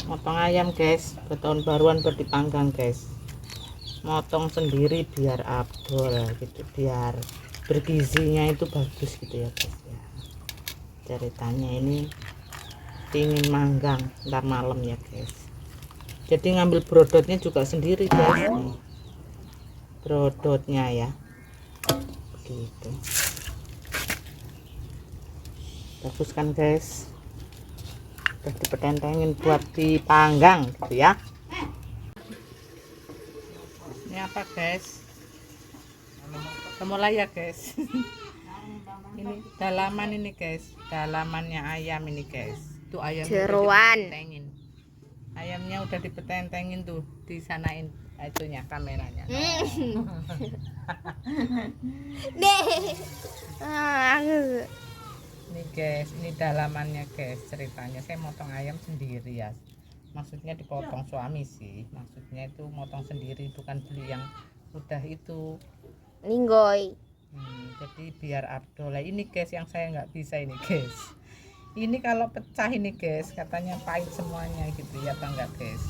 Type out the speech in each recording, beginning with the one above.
Motong ayam guys, buat tahun baruan buat dipanggang guys. Motong sendiri biar abdol gitu, biar bergizinya itu bagus gitu ya guys ya. Ceritanya ini ingin manggang ntar malam ya guys. Jadi ngambil brodotnya juga sendiri guys nih. Brodotnya ya. Begitu. Bagus kan guys. Udah dipetentengin buat dipanggang gitu ya. Ini apa guys? Kita mulai ya guys. Ini dalaman ini guys, dalamannya ayam ini guys. Tuh ayamnya Jeroan. Ayamnya udah dipetentengin tuh, disanain itunya kameranya. Ini guys, ini dalamannya guys. Ceritanya saya motong ayam sendiri ya. Maksudnya dipotong suami sih. Maksudnya itu motong sendiri, bukan beli yang udah itu Ninggoy. Jadi biar abdol. Ini guys yang saya nggak bisa ini guys. Ini kalau pecah ini guys, katanya pahit semuanya gitu ya, apa enggak guys?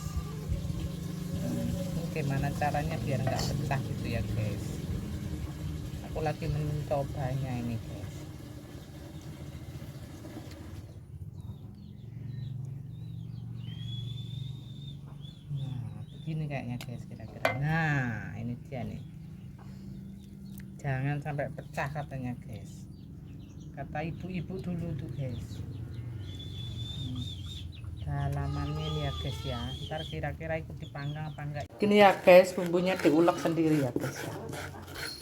Ini gimana caranya biar nggak pecah gitu ya guys? Aku lagi mencobanya ini guys. Nah, begini kayaknya guys kira-kira. Nah, ini dia nih. Jangan sampai pecah katanya guys. Kata ibu-ibu dulu tuh guys. Dalamannya ini ya guys ya, ntar kira-kira ikut dipanggang apa enggak. Gini ya guys, bumbunya diulek sendiri ya guys ya.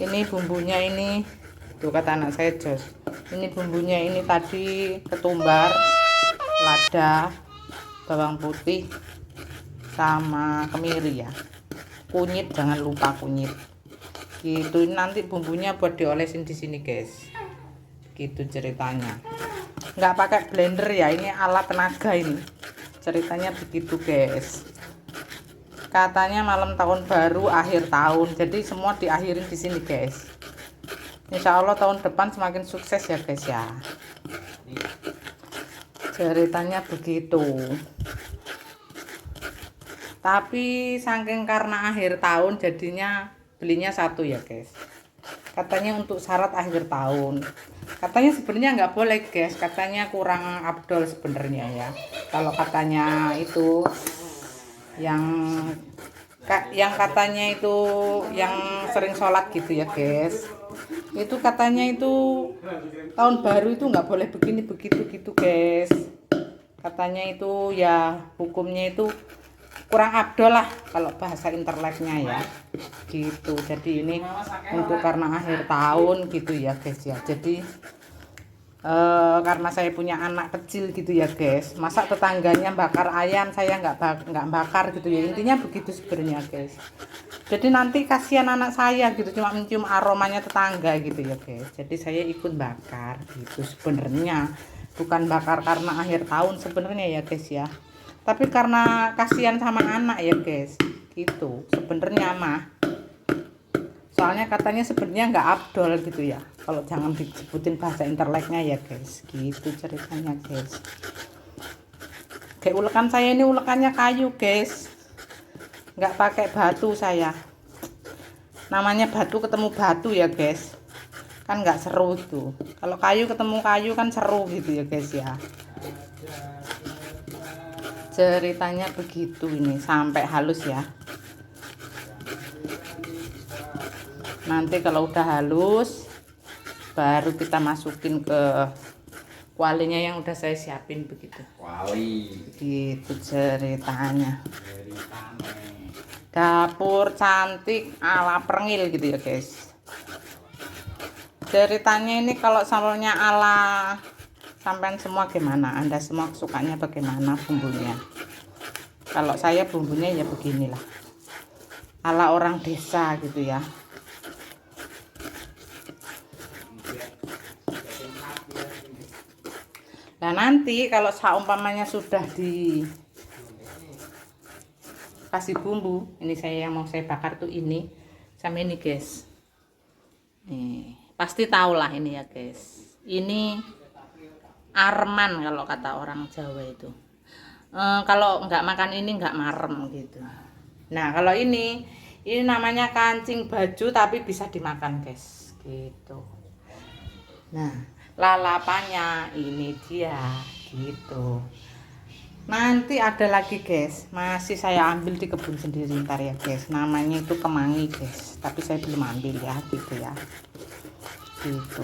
Ini bumbunya ini tuh kata anak saya Jos, ini bumbunya ini tadi ketumbar, lada, bawang putih sama kemiri ya, kunyit jangan lupa kunyit gitu. Nanti bumbunya buat diolesin di sini guys, gitu ceritanya. Nggak pakai blender ya, ini alat tenaga ini. Ceritanya begitu guys. Katanya malam tahun baru akhir tahun, jadi semua diakhirin di sini guys. Insya Allah tahun depan semakin sukses ya guys ya. Ceritanya begitu. Tapi saking karena akhir tahun jadinya belinya satu ya guys. Katanya untuk syarat akhir tahun. Katanya sebenarnya nggak boleh guys, katanya kurang abdol sebenarnya ya. Kalau katanya itu yang katanya itu yang sering sholat gitu ya guys, itu katanya itu tahun baru itu nggak boleh begini begitu gitu guys. Katanya itu ya hukumnya itu kurang abdol lah kalau bahasa interleknya ya gitu. Jadi ini untuk karena akhir tahun gitu ya guys ya. Jadi karena saya punya anak kecil gitu ya guys, masa tetangganya bakar ayam saya nggak bakar gitu ya, intinya begitu sebenarnya guys. Jadi nanti kasihan anak saya gitu, cuma mencium aromanya tetangga gitu ya guys, jadi saya ikut bakar gitu sebenarnya, bukan bakar karena akhir tahun sebenarnya ya guys ya, tapi karena kasihan sama anak ya guys gitu sebenarnya mah. Soalnya katanya sebenarnya nggak abdol gitu ya, kalau jangan disebutin bahasa interleknya ya guys, gitu ceritanya guys. Kayak ulekan saya ini ulekannya kayu guys, nggak pakai batu saya. Namanya batu ketemu batu ya guys, kan nggak seru itu. Kalau kayu ketemu kayu kan seru gitu ya guys ya. Ceritanya begitu ini sampai halus ya. Nanti kalau udah halus baru kita masukin ke kualinya yang udah saya siapin begitu. Kuali. Gitu ceritanya. Dapur cantik ala Prengil gitu ya guys. Ceritanya ini kalau sambelnya ala sampean semua gimana? Anda semua sukanya bagaimana bumbunya? Kalau saya bumbunya ya beginilah. Ala orang desa gitu ya. Nah nanti kalau seumpamanya sudah dikasih bumbu, ini saya yang mau saya bakar tuh ini sama ini guys. Nih, pasti tahu lah ini ya guys. Ini arman kalau kata orang Jawa itu. kalau nggak makan ini nggak marem gitu. Nah kalau ini namanya kancing baju tapi bisa dimakan guys gitu. Nah lalapannya ini dia gitu. Nanti ada lagi guys, masih saya ambil di kebun sendiri ntar ya guys, namanya itu kemangi guys, tapi saya belum ambil ya gitu ya gitu.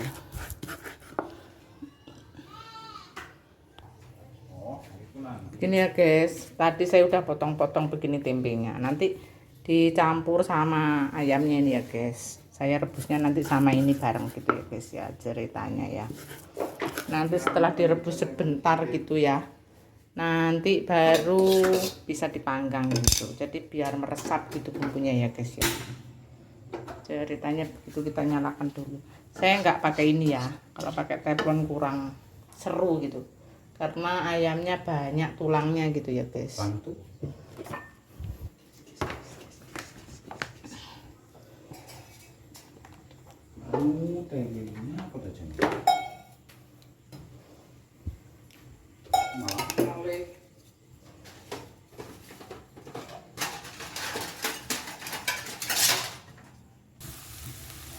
Ini ya guys, tadi saya udah potong-potong begini tempenya, nanti dicampur sama ayamnya ini ya guys. Saya rebusnya nanti sama ini bareng gitu ya guys ya ceritanya ya. Nanti setelah direbus sebentar gitu ya, nanti baru bisa dipanggang gitu. Jadi biar meresap gitu bumbunya ya guys ya. Ceritanya begitu, kita nyalakan dulu. Saya nggak pakai ini ya, kalau pakai teflon kurang seru gitu. Karena ayamnya banyak tulangnya gitu ya guys. Bantu. Temenya apa aja nih?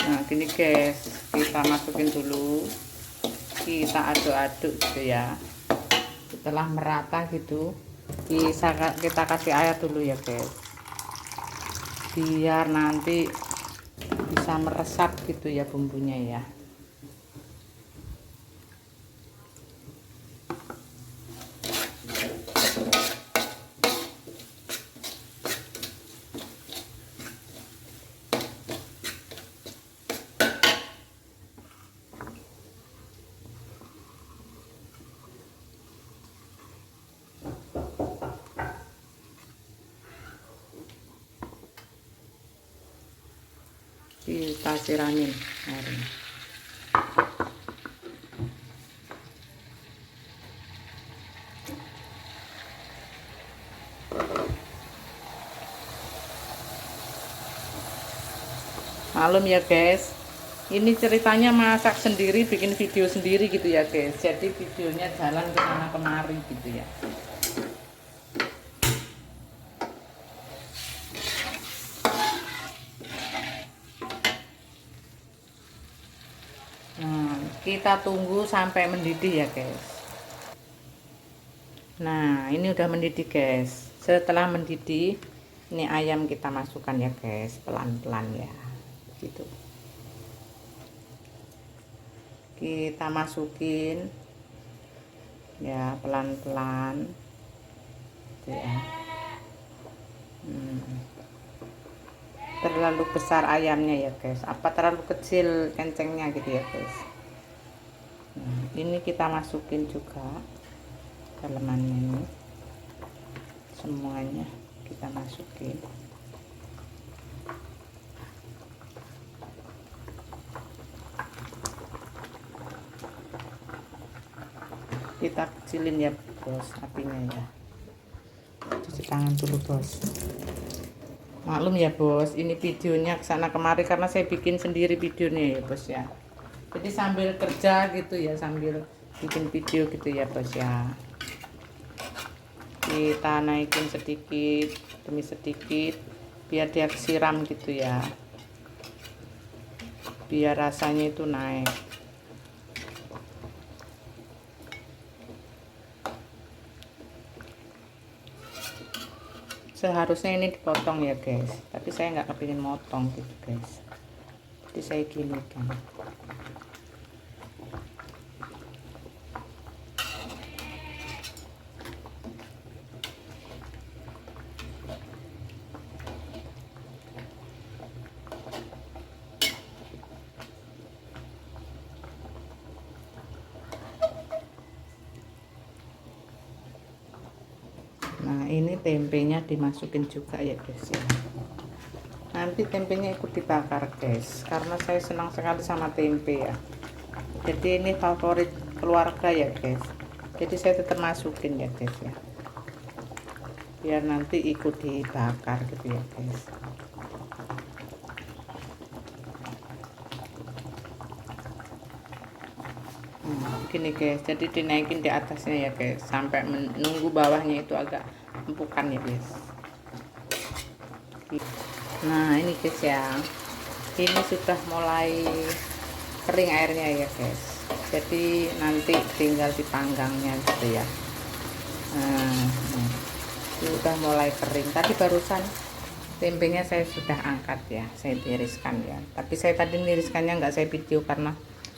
Nah gini guys, kita masukin dulu, kita aduk-aduk gitu ya. Setelah merata gitu, kita kasih air dulu ya guys, biar nanti bisa meresap gitu ya bumbunya ya. Kita siramin airnya. Malum ya guys, ini ceritanya masak sendiri, bikin video sendiri gitu ya guys. Jadi videonya jalan ke sana kemari gitu ya. Nah, kita tunggu sampai mendidih ya guys. Nah ini udah mendidih guys. Setelah mendidih, ini ayam kita masukkan ya guys, pelan-pelan ya gitu. Kita masukin ya pelan-pelan gitu ya. Terlalu besar ayamnya ya guys, apa terlalu kecil kencengnya gitu ya guys. Nah, ini kita masukin juga dalemannya ini, semuanya kita masukin. Kita kecilin ya bos apinya ya. Cuci tangan dulu bos. Maklum ya bos, ini videonya kesana kemari karena saya bikin sendiri videonya ya bos ya. Jadi sambil kerja gitu ya, sambil bikin video gitu ya bos ya. Kita naikin sedikit demi sedikit biar dia siram gitu ya, biar rasanya itu naik. Seharusnya ini dipotong ya guys, tapi saya nggak kepingin motong gitu guys, jadi saya ginikan. Nah ini tempenya dimasukin juga ya guys ya. Nanti tempenya ikut dibakar guys, karena saya senang sekali sama tempe ya. Jadi ini favorit keluarga ya guys. Jadi saya tetap masukin ya guys ya, biar nanti ikut dibakar gitu ya guys. Gini guys, jadi dinaikin di atasnya ya guys, sampai menunggu bawahnya itu agak empukan ya guys. Nah ini guys ya, ini sudah mulai kering airnya ya guys, jadi nanti tinggal dipanggangnya gitu ya. Nah, ini udah mulai kering. Tadi barusan tempenya saya sudah angkat ya, saya tiriskan ya, tapi saya tadi niriskannya nggak saya video karena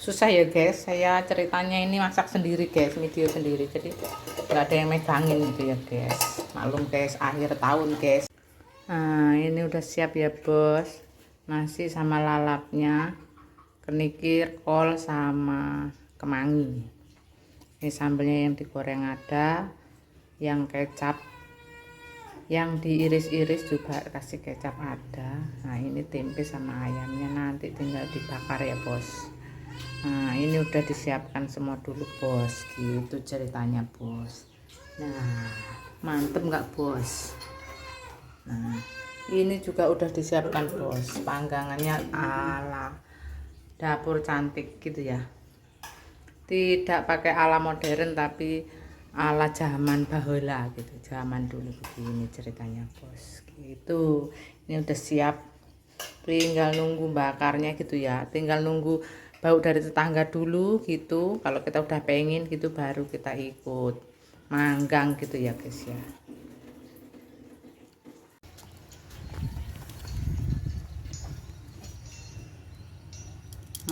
susah ya guys. Saya ceritanya ini masak sendiri guys, video sendiri, jadi nggak ada yang megangin gitu ya guys. Maklum guys, akhir tahun guys. Nah ini udah siap ya bos, nasi sama lalapnya, kenikir, kol sama kemangi. Ini sambelnya yang digoreng ada, yang kecap yang diiris-iris juga kasih kecap ada. Nah ini tempe sama ayamnya nanti tinggal dibakar ya bos. Nah ini udah disiapkan semua dulu bos, gitu ceritanya bos. Nah mantep nggak bos? Nah ini juga udah disiapkan bos, panggangannya ala dapur cantik gitu ya, tidak pakai ala modern tapi ala zaman baheula gitu, zaman dulu begini ceritanya bos, gitu. Ini udah siap, tinggal nunggu bakarnya gitu ya, tinggal nunggu bau dari tetangga dulu gitu. Kalau kita udah pengen gitu baru kita ikut manggang gitu ya guys ya.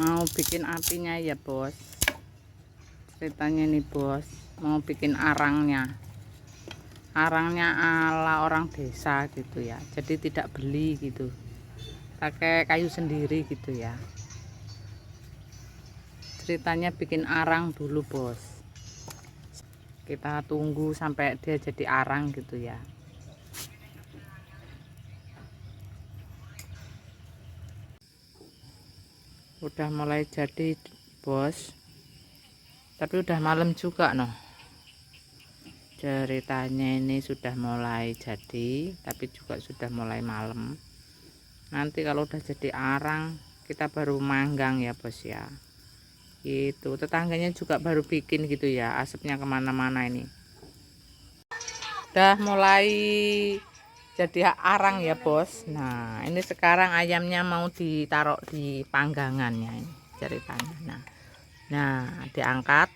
Mau bikin apinya ya bos, ceritanya nih bos, mau bikin arangnya ala orang desa gitu ya, jadi tidak beli gitu, pakai kayu sendiri gitu ya. Ceritanya bikin arang dulu bos, kita tunggu sampai dia jadi arang gitu ya. Udah mulai jadi bos, tapi udah malam juga noh. Ceritanya ini sudah mulai jadi, tapi juga sudah mulai malam. Nanti kalau udah jadi arang kita baru manggang ya bos ya. Itu tetangganya juga baru bikin gitu ya, asapnya kemana-mana ini. Udah mulai jadi arang ya bos. Nah ini sekarang ayamnya mau ditaruh di panggangannya ini ceritanya. Nah diangkat,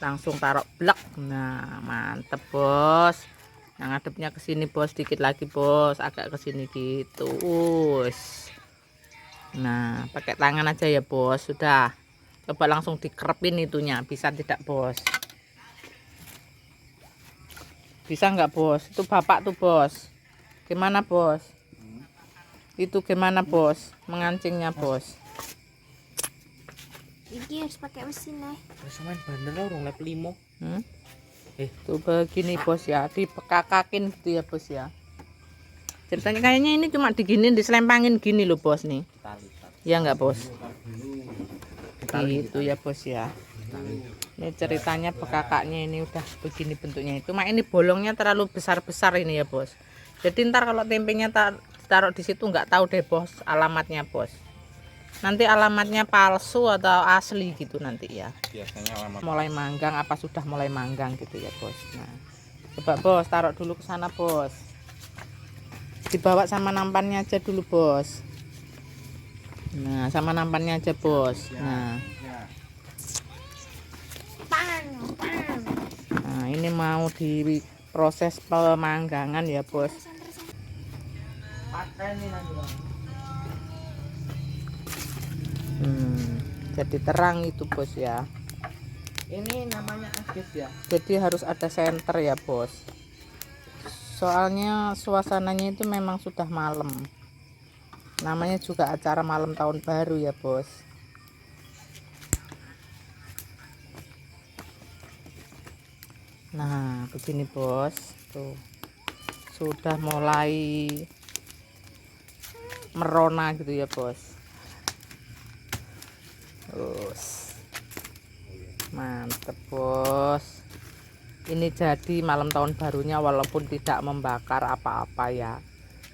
langsung taruh blek. Nah mantep bos. Nah ngadepnya ke sini bos, dikit lagi bos, agak ke sini gitu. Nah pakai tangan aja ya bos. Sudah, coba langsung dikerepin itunya, bisa tidak bos? Bisa nggak bos? Itu bapak tuh bos, gimana bos? Itu gimana bos mengancingnya bos? Iki harus pakai mesin nih. Terus main bandel orang lep 5. Tuh begini bos ya, dipekakakin gitu ya bos ya. Ceritanya kayaknya ini cuma diginin, diselempangin gini loh bos nih. Ya nggak bos? Gitu ya bos ya. Ini ceritanya bekakaknya ini udah begini bentuknya. Cuma ini bolongnya terlalu besar-besar ini ya bos. Jadi ntar kalau tempenya taruh di situ nggak tahu deh bos alamatnya bos. Nanti alamatnya palsu atau asli gitu nanti ya. Biasanya alamat Mulai manggang apa sudah mulai manggang gitu ya bos. Nah coba bos taruh dulu ke sana bos. Dibawa sama nampannya aja dulu bos. Nah sama nampannya aja bos. Nah ini mau diproses pemanggangan ya bos. Jadi terang itu bos ya. ini namanya es ya. Jadi harus ada senter ya bos. Soalnya suasananya itu memang sudah malam. Namanya juga acara malam tahun baru ya bos. Nah begini bos, tuh sudah mulai merona gitu ya bos. Mantep bos, ini jadi malam tahun barunya walaupun tidak membakar apa-apa ya.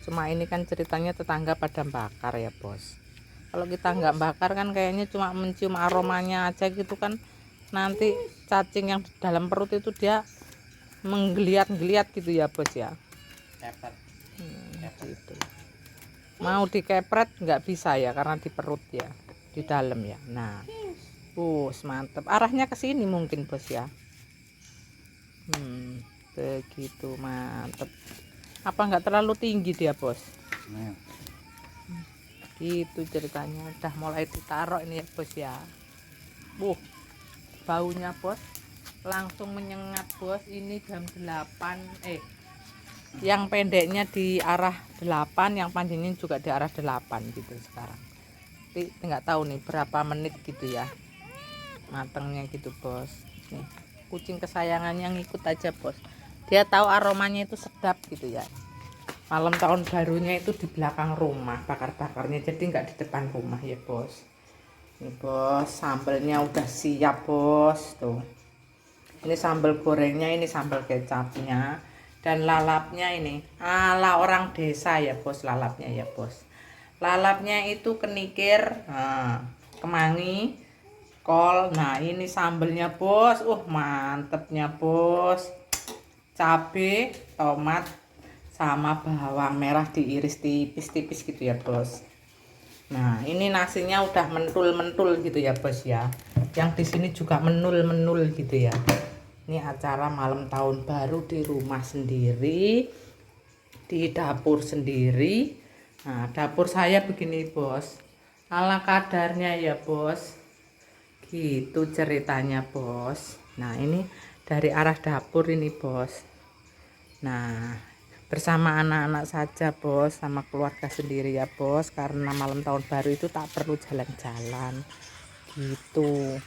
Cuma ini kan ceritanya tetangga pada bakar ya bos. Kalau kita nggak bakar kan kayaknya cuma mencium aromanya aja gitu kan, nanti cacing yang di dalam perut itu dia menggeliat-geliat gitu ya bos ya. Kepet. Gitu. Mau dikepret nggak bisa ya karena di perut ya, di dalam ya. Nah, bos mantep. Arahnya ke sini mungkin bos ya. Begitu mantep. Apa nggak terlalu tinggi dia bos? Gitu ceritanya. Udah mulai ditaruh ini ya bos ya. Baunya bos langsung menyengat bos. Ini jam 8 yang pendeknya di arah 8, yang panjangnya juga di arah 8 gitu sekarang. Tapi nggak tahu nih berapa menit gitu ya matangnya gitu bos. Nih, kucing kesayangannya ngikut aja bos. Dia tahu aromanya itu sedap gitu ya. Malam tahun barunya itu di belakang rumah bakar-bakarnya, jadi nggak di depan rumah ya bos. Ini bos, sambelnya udah siap bos tuh. Ini sambal gorengnya, ini sambal kecapnya, dan lalapnya ini ala orang desa ya bos. Lalapnya ya bos, lalapnya itu kenikir, kemangi, kol. Nah ini sambelnya bos, mantepnya bos. Cabe, tomat, sama bawang merah diiris tipis-tipis gitu ya bos. Nah ini nasinya udah mentul-mentul gitu ya bos ya. Yang di sini juga menul-menul gitu ya. Ini acara malam tahun baru di rumah sendiri, di dapur sendiri. Nah dapur saya begini bos, ala kadarnya ya bos. Gitu ceritanya bos. Nah ini dari arah dapur ini bos. Nah bersama anak-anak saja bos, sama keluarga sendiri ya bos, karena malam tahun baru itu tak perlu jalan-jalan gitu.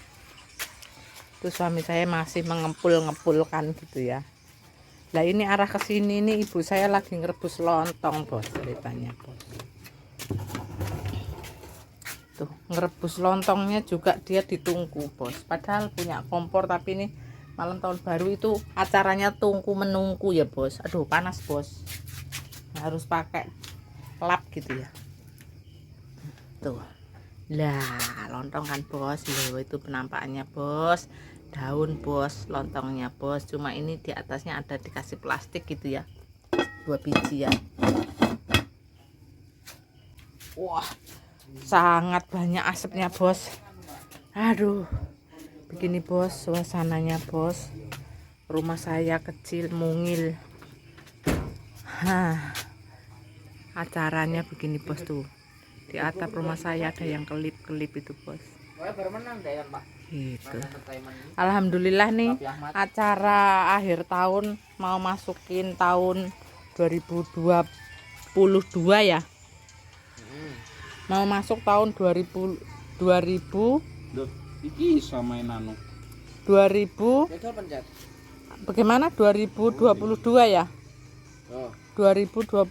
Itu suami saya masih mengepul-ngepulkan gitu ya. Nah ini arah ke sini nih ibu saya lagi ngerebus lontong bos ceritanya bos. Tuh ngerebus lontongnya juga dia ditunggu bos, padahal punya kompor, tapi ini malam tahun baru itu acaranya tungku menungku ya bos. Aduh panas bos, harus pakai lap gitu ya. Tuh lah lontong kan bos, loh itu penampakannya bos, daun bos lontongnya bos, cuma ini di atasnya ada dikasih plastik gitu ya, 2 biji ya. Wah sangat banyak asapnya bos. Aduh begini bos suasananya bos. Rumah saya kecil mungil. Acaranya begini bos tuh. Di atap rumah saya ada yang kelip-kelip itu bos. Gitu. Alhamdulillah nih acara akhir tahun mau masukin tahun 2022 ya. Mau masuk tahun 2000 iki iso mainan 2000 bagaimana 2022 ya. 2022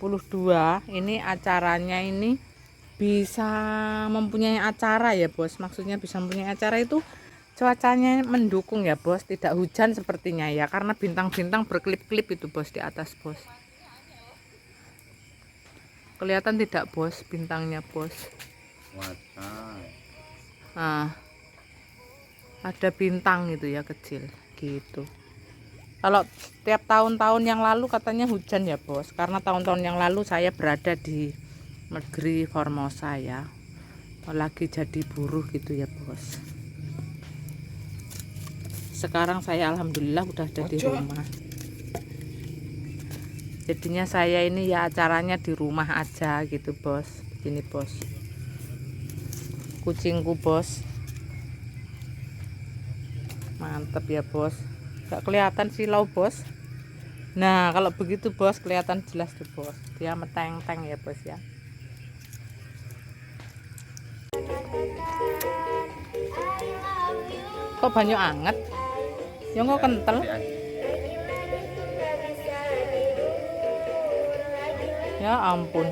ini acaranya ini bisa mempunyai acara ya bos. Maksudnya bisa mempunyai acara itu cuacanya mendukung ya bos, tidak hujan sepertinya ya, karena bintang-bintang berkelip-kelip itu bos di atas bos. Kelihatan tidak bos bintangnya bos? Nah, ada bintang itu ya kecil gitu. Kalau setiap tahun-tahun yang lalu katanya hujan ya bos, karena tahun-tahun yang lalu saya berada di negeri Formosa ya, lagi jadi buruh gitu ya bos. Sekarang saya alhamdulillah udah ada di rumah. Jadinya saya ini ya acaranya di rumah aja gitu bos. Begini bos, kucingku bos, mantep ya bos. Gak kelihatan silau bos. Nah kalau begitu bos kelihatan jelas tuh bos, dia meteng-teng ya bos ya. Kok banyak anget ya, kok kental ya ampun.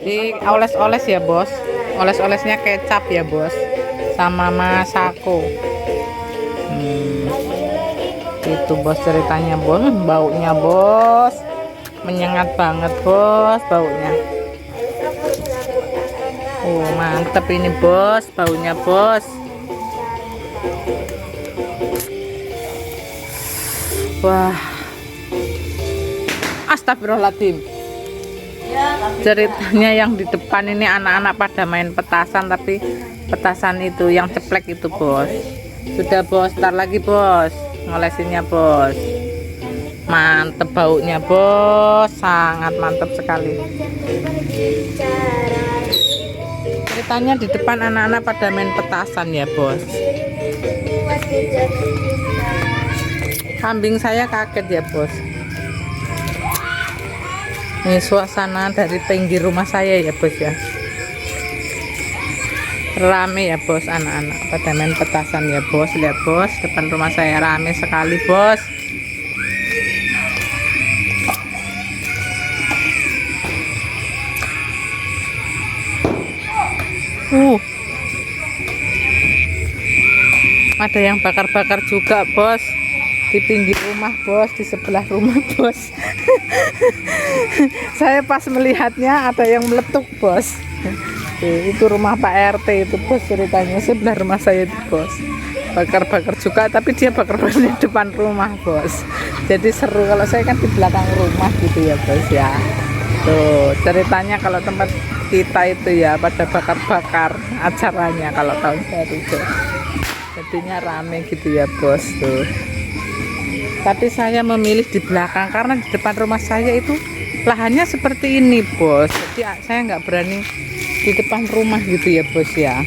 Di oles-oles ya bos, oles-olesnya kecap ya bos, sama masako. Itu bos ceritanya bos. Baunya bos menyengat banget bos, baunya. Oh, mantep ini bos, baunya bos. Wah, astagfirullahaladzim. Ceritanya yang di depan ini anak-anak pada main petasan, tapi petasan itu yang ceplek itu bos. Sudah bos, ntar lagi bos, ngolesinnya bos. Mantep baunya bos, sangat mantep sekali. Ceritanya di depan anak-anak pada main petasan ya bos. Kambing saya kaget ya bos. Ini suasana dari pinggir rumah saya ya bos ya. Rame ya bos, anak-anak pada main petasan ya bos. Lihat bos, depan rumah saya rame sekali bos. Ada yang bakar-bakar juga bos, di pinggir rumah bos, di sebelah rumah bos. Saya pas melihatnya ada yang meletup bos. Itu rumah Pak RT itu bos, ceritanya sebelah rumah saya itu bos. Bakar-bakar juga, tapi dia bakar-bakar di depan rumah bos. Jadi seru, kalau saya kan di belakang rumah gitu ya bos ya. Tuh ceritanya kalau tempat kita itu ya pada bakar-bakar acaranya kalau tahun baru tuh. Jadinya rame gitu ya bos tuh. Tapi saya memilih di belakang karena di depan rumah saya itu lahannya seperti ini bos. Jadi saya nggak berani di depan rumah gitu ya bos ya.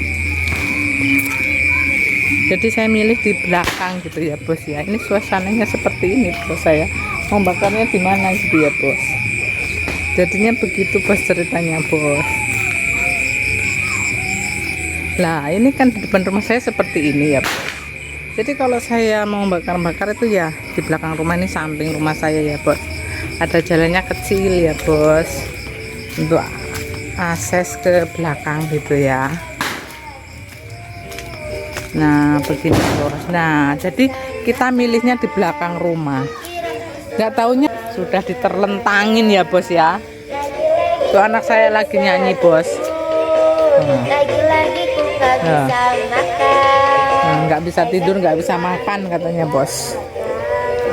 Jadi saya milih di belakang gitu ya bos ya. Ini suasananya seperti ini bos, saya mau bakarnya di mana gitu ya bos. Jadinya begitu bos ceritanya bos. Nah ini kan di depan rumah saya seperti ini ya bos. Jadi kalau saya mau bakar-bakar itu ya di belakang rumah, ini samping rumah saya ya bos. Ada jalannya kecil ya bos, untuk akses ke belakang gitu ya. Nah begini bos. Nah jadi kita milihnya di belakang rumah. Nggak taunya sudah diterlentangin ya bos ya. Tuh anak saya lagi nyanyi bos. Lagi-lagi ku gak bisa makan. Nggak bisa tidur, nggak bisa makan katanya bos.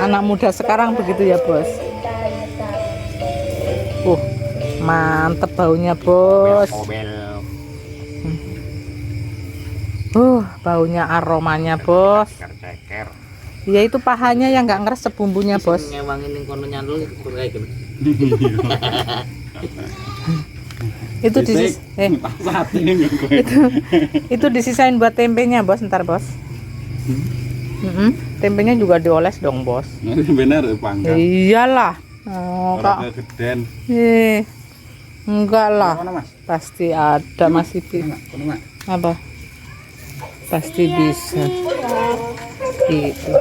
Anak muda sekarang begitu ya bos. Mantep baunya bos. Baunya, aromanya bos. Ya itu pahanya yang nggak ngeresep bumbunya bos. Itu itu disisain buat tempenya bos, ntar bos. Tempenya juga dioles dong bos. Benar pangkat. Iyalah. Orang kegeden. Enggak lah. Mana, Mas? Pasti ada, masih apa? Pasti bisa. Gitu.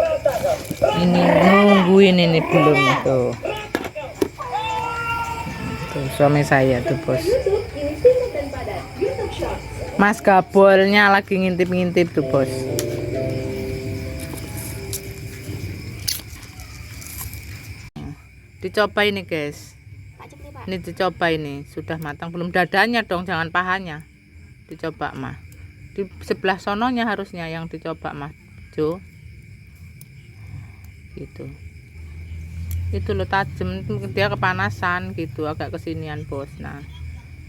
Ini nungguin ini belum tuh. Tuh suami saya tuh bos. Mas Gabolnya lagi ngintip-ngintip tuh bos. Dicoba ini guys. Ini dicoba ini, sudah matang belum? Dadanya dong, jangan pahanya. Dicoba mah. Di sebelah sononya harusnya yang dicoba mah, Jo. Gitu. Itu lo tajam, dia kepanasan gitu, agak kesinian bos. Nah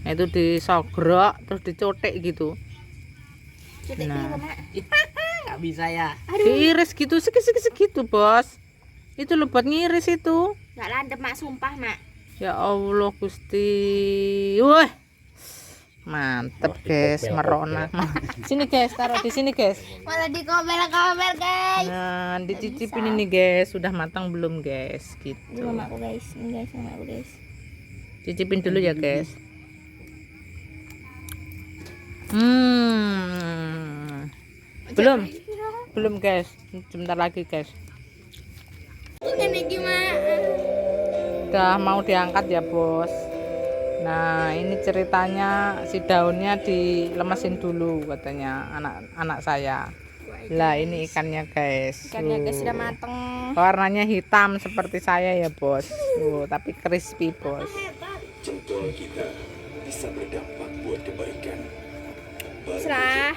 itu disogrok terus dicotek gitu. Nah Nggak bisa ya. diiris gitu segitu bos. Itu lo buat ngiris itu. Gak landep mak, sumpah mak. Ya Allah Gusti. Wah mantep guys, merona. Sini guys, taruh di sini guys. Malah di komen guys. Nah dicicipin ini guys, sudah matang belum guys Ini gitu. mamaku guys, ini guys mamaku guys. Cicipin dulu ya guys. Belum guys, sebentar lagi guys. Ini gimana? Udah mau diangkat ya bos. Nah ini ceritanya, si daunnya dilemesin dulu katanya anak saya. Lah ini ikannya guys. Ikannya guys sudah mateng. Warnanya hitam seperti saya ya bos. Tapi crispy bos. Jempol kita bisa berdampak buat kebaikan. Serah.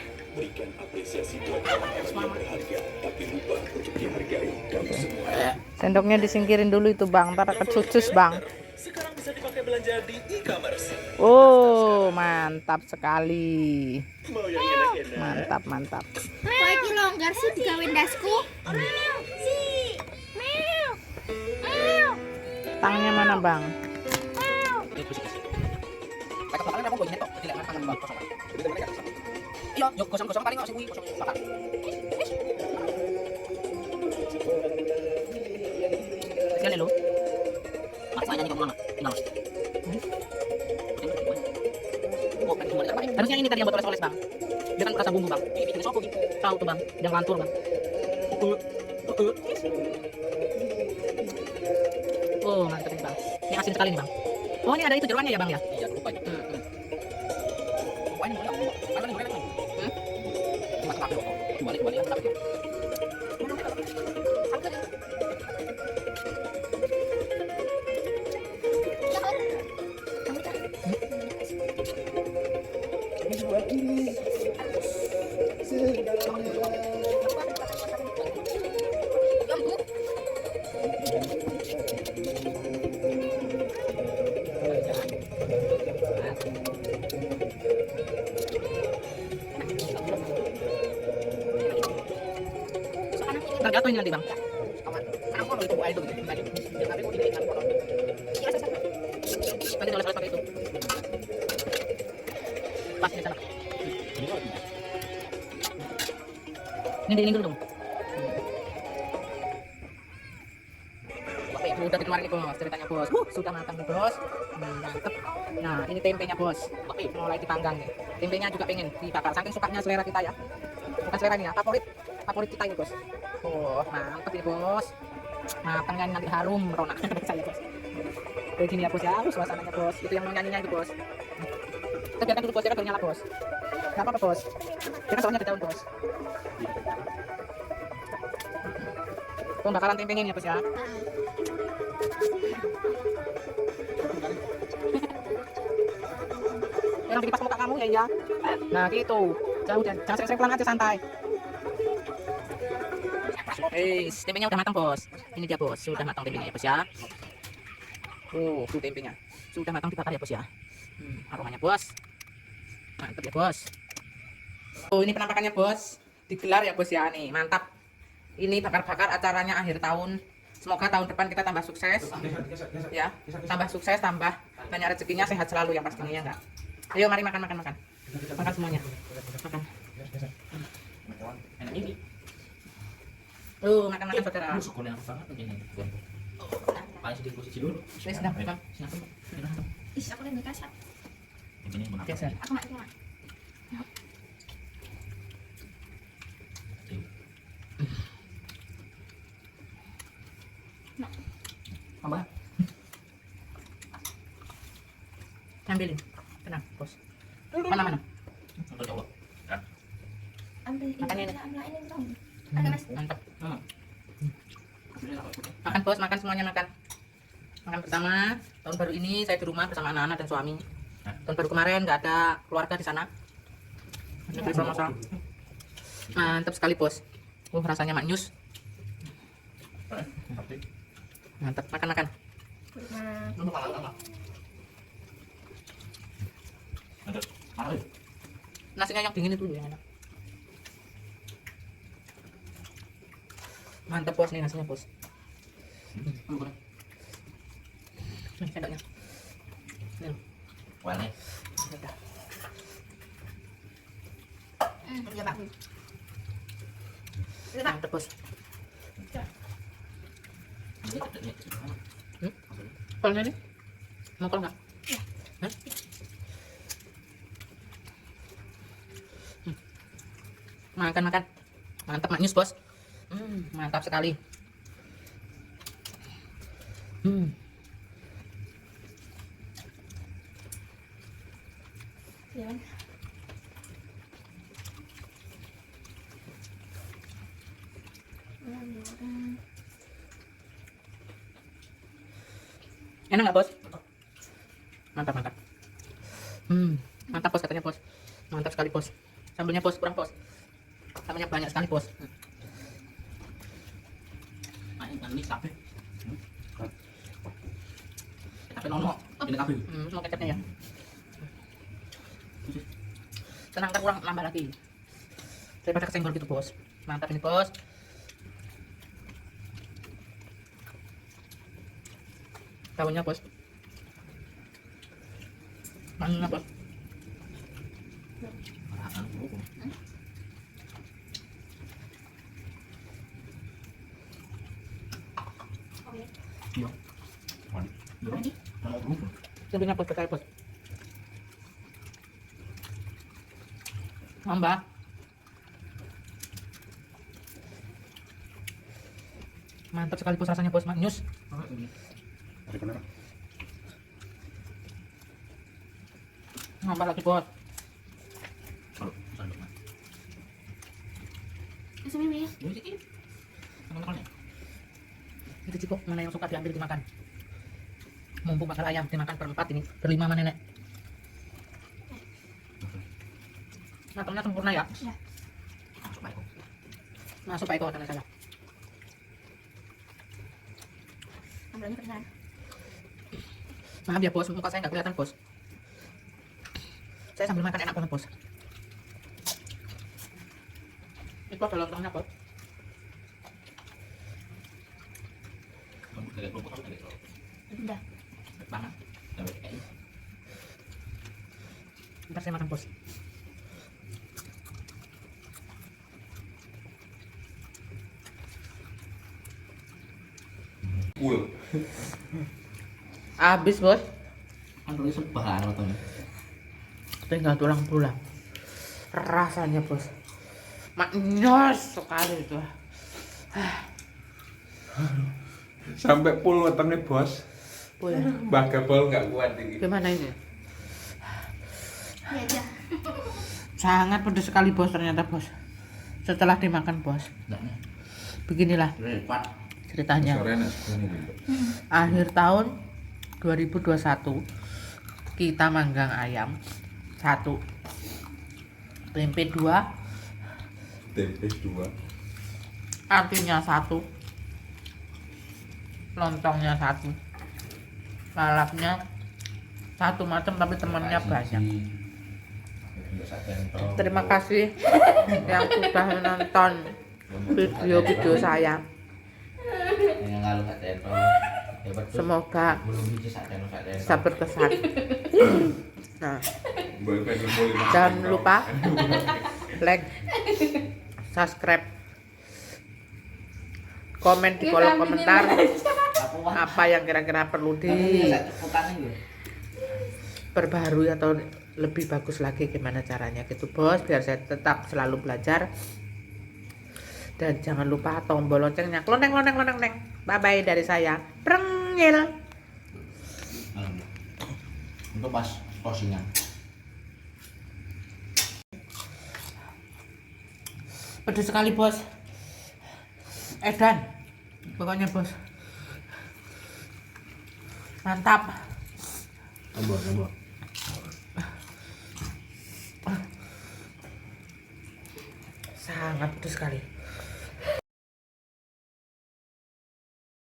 Sendoknya disingkirin dulu itu bang, ntar kecucus bang. Sekarang bisa dipakai belanja di e-commerce. Oh mantap sekali, Mau yang enak-enak? mantap mantap. Kok iki longgar sih digawe ndasku? Tangnya mana bang? Iya, yuk gosong-gosong paling nggak sih gosong bakar. Sekali lo. Makanya nih kamu lama. Tinggal. Harusnya ini tadi yang buat oles-oles bang. Dia kan rasa bumbu bang. Ini bikin sopo gitu. Tahu tuh bang, yang lantur bang. Oh mantap ini bang. Ini asin sekali nih bang. Oh ini ada itu jeroannya ya bang ya? Iya lupa. Ntar jatuh ini nanti bang. Karena aku mau itu air dulu. Tapi aku tidak ingat. Nanti oles-oles pakai itu. Pas di sana. Ini dulu dong. Oke, udah kemarin nih bos, ceritanya bos. Sudah matang nih bos. Mantep. Nah, ini tempenya bos. Oke, mulai dipanggang nih. Tempenya juga pengen dibakar. Saking sukanya selera kita ya. Bukan selera ini ya, favorit kita ini bos. Oh, mantep ini bos. Matangnya nanti harum merona saya bos. Kayak gini ya bos ya, suasananya bos. Itu yang mau nyanyinya itu bos. Kita biarkan dulu bos, ya kan nyala bos. Gak apa-apa bos. Dia kan soalnya ada daun bos. Pembakaran tempenya ini ya bos ya. Yang dikipas muka kamu ya iya. Nah gitu. Jangan sering-sering pelan aja, santai. Tempenya udah matang bos. Ini dia bos, sudah matang tempenya ya bos ya. Oh, tuh tempenya. Sudah matang dibakar ya bos ya. Aromanya bos. Mantap ya bos. Oh, ini penampakannya bos. Digelar ya bos ya nih, mantap. Ini bakar-bakar acaranya akhir tahun. Semoga tahun depan kita tambah sukses. Ya, tambah sukses, tambah banyak rezekinya, sehat selalu yang pastinya ya enggak. Ayo mari makan. Makan semuanya. Makan. Enak ini. Makan saudara. Sekolah banget begini. Paling sedikit posisi dulu. Wes dah, Bang. Ih, aku lagi kasar. Ini mau Geser. Aku mak cuma. apa? Ambilin. Tenang, bos. Mana? Untuk jawab. Ambil ini. Makan ini. Ambil ini dong. Ada mas. Mantap. Makan bos, makan semuanya makan. Makan bersama. Tahun baru ini saya di rumah bersama anak-anak dan suami. Tahun baru kemarin nggak ada keluarga di sana. Ini beli promosi. Mantap sekali bos. Rasanya maknyus. Mantap, makan. Nasinya yang dingin itu yang enak. Mantap bos nih nasinya bos. Nih sendoknya. Nih. Warnanya. Ya Pak. Mantap bos. Kolnya nih? Mau kol nggak? Hah? Makan. Mantap maknyus bos. Mantap sekali. Ya. Enak nggak bos? Mantap. Mantap bos katanya bos. Mantap sekali bos. Ini kabeh. Kabeh nono. Ini kabeh. Semua kecapnya ya. Tenang, ntar kurang nambah lagi. Daripada kesenggol gitu bos. Mantap ini bos. Daunnya bos. Mana bos? Iya. Sebenarnya bos percaya bos. Nambah. Mantap sekali bos rasanya bos, maknyus. Nambah lagi bos. Nasi mimi. Itu cipok mana yang suka diambil dimakan. Mumpung bakal ayam dimakan berempat ini, berlima mana nenek. Matangnya sempurna ya. Ya. Masuk Pak Eko tangan saya. Sambalnya pedas. Maaf ya bos, muka saya nggak kelihatan bos. Saya sambil makan enak banget bos. Itu ada lontongnya bos. Udah. Ntar saya makan bos. Full. Habis bos, Kan tulis sebahan lontongnya. tinggal tulang pulang. Rasanya bos, maknyos sekali itu. Sampai full wetengnya bos. Boleh. Mbak Gabol nggak kuat ini. Gimana ini? Iya aja. Sangat pedas sekali bos ternyata bos. Setelah dimakan bos, beginilah ceritanya. Akhir tahun 2021 kita manggang ayam 1, tempe 2, Tempe 2. artinya 1, lontongnya 1, lalapnya 1 macam tapi temannya banyak. Terima kasih yang sudah menonton video-video saya. Semoga bisa berkesan. Nah, jangan lupa like, subscribe, komen di kolom komentar apa yang kira-kira perlu diperbarui atau lebih bagus lagi gimana caranya gitu bos, biar saya tetap selalu belajar. Dan jangan lupa tombol loncengnya, loneng. Bye bye dari saya, Prengil. Untuk pas porsinya. Pedas sekali bos, edan pokoknya bos, mantap. Tambah. Sangat pedas sekali.